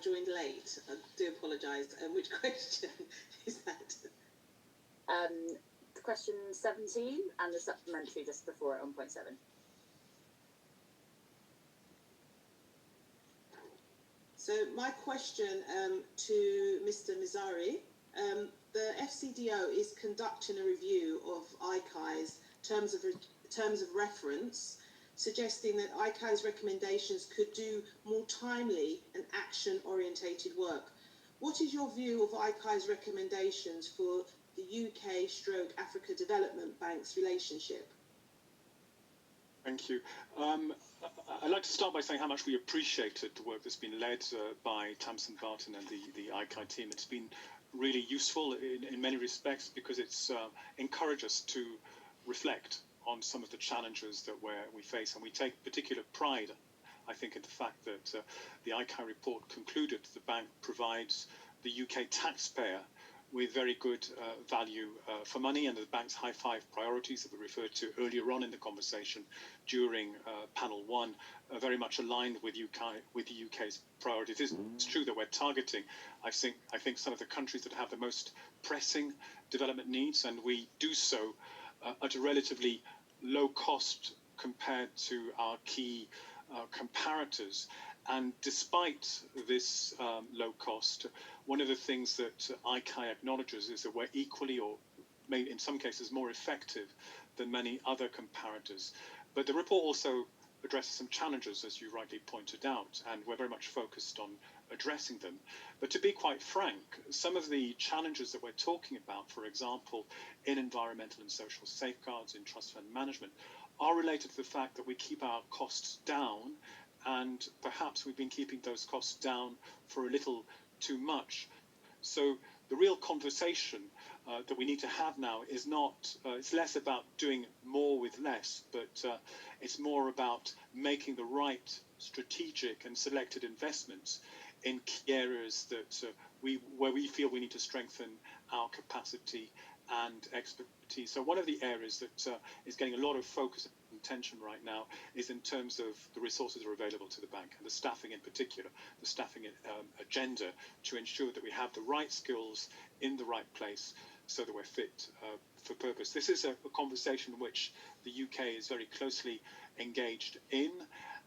joined late. I do apologise. Which question is that? Question 17 and the supplementary just before it on point 7. So my question to Mr. Mizari, the FCDO is conducting a review of ICAI's terms of reference, suggesting that ICAI's recommendations could do more timely and action-orientated work. What is your view of ICAI's recommendations for the UK/Africa Development Bank's relationship? Thank you. I'd like to start by saying how much we appreciated the work that's been led by Tamsin Barton and the ICAI team. It's been really useful in many respects because it's encouraged us to reflect on some of the challenges that we face, and we take particular pride, I think, in the fact that the ICAI report concluded the bank provides the UK taxpayer with very good value for money, and the bank's high 5 priorities that we referred to earlier on in the conversation during panel 1 are very much aligned with the UK's priorities. It's true that we're targeting, I think, some of the countries that have the most pressing development needs, and we do so at a relatively low cost compared to our key comparators. And despite this low cost, one of the things that ICAI acknowledges is that we're equally, or maybe in some cases more effective than many other comparators. But the report also addresses some challenges, as you rightly pointed out, and we're very much focused on addressing them. But to be quite frank, some of the challenges that we're talking about, for example, in environmental and social safeguards, in trust fund management, are related to the fact that we keep our costs down, and perhaps we've been keeping those costs down for a little too much. So the real conversation that we need to have now is not, it's less about doing more with less, but it's more about making the right strategic and selected investments in key areas that where we feel we need to strengthen our capacity and expertise. So one of the areas that is getting a lot of focus and attention right now is in terms of the resources that are available to the bank, and the staffing in particular, the staffing agenda, to ensure that we have the right skills in the right place so that we're fit for purpose. This is a conversation which the UK is very closely engaged in,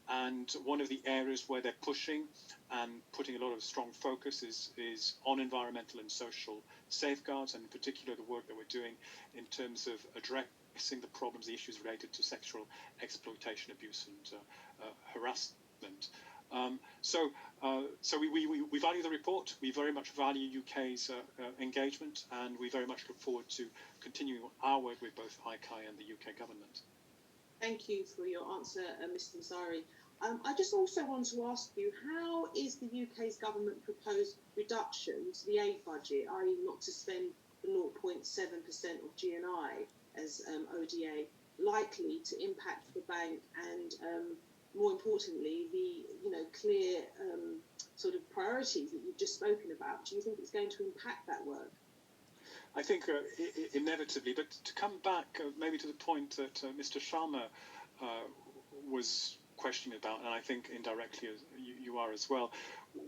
and one of the areas where they're pushing and putting a lot of strong focus is on environmental and social safeguards, and in particular the work that we're doing in terms of addressing the problems, the issues related to sexual exploitation, abuse and harassment. So we value the report. We very much value UK's engagement, and we very much look forward to continuing our work with both ICAI and the UK government. Thank you for your answer, Mr. Mizari. I just also want to ask you, how is the UK's government proposed reduction to the aid budget, i.e. not to spend the 0.7% of GNI as ODA, likely to impact the bank, and more importantly, the clear sort of priorities that you've just spoken about? Do you think it's going to impact that work? I think inevitably, but to come back maybe to the point that Mr. Sharma was questioning about, and I think indirectly you are as well,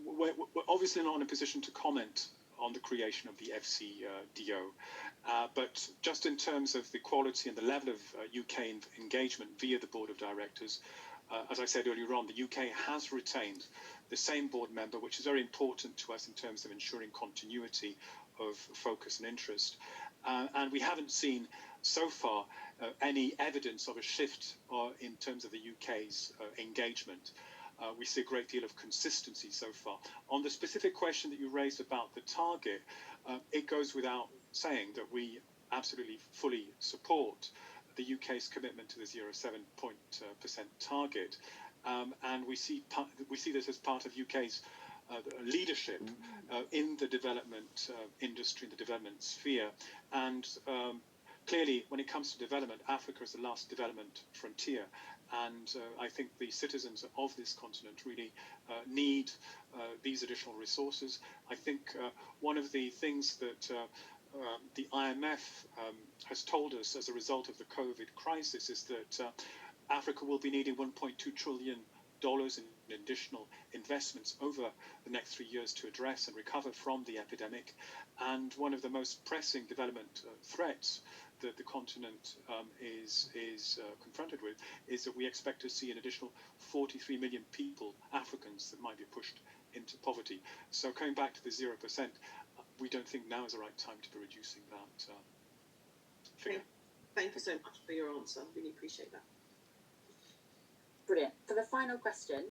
we're obviously not in a position to comment on the creation of the FCDO, but just in terms of the quality and the level of UK engagement via the Board of Directors, as I said earlier on, the UK has retained the same board member, which is very important to us in terms of ensuring continuity of focus and interest. And we haven't seen so far any evidence of a shift in terms of the UK's engagement. We see a great deal of consistency so far. On the specific question that you raised about the target, it goes without saying that we absolutely fully support the UK's commitment to the 0.7% target, and we see this as part of UK's leadership in the development industry, in the development sphere. And clearly, when it comes to development, Africa is the last development frontier, and I think the citizens of this continent really need these additional resources. I think one of the things that the IMF has told us as a result of the COVID crisis is that Africa will be needing $1.2 trillion dollars in additional investments over the next 3 years to address and recover from the epidemic. And one of the most pressing development threats that the continent is confronted with is that we expect to see an additional 43 million people, Africans, that might be pushed into poverty. So coming back to the 0%, we don't think now is the right time to be reducing that figure. Thank you so much for your answer. Really appreciate that. Brilliant. For the final question,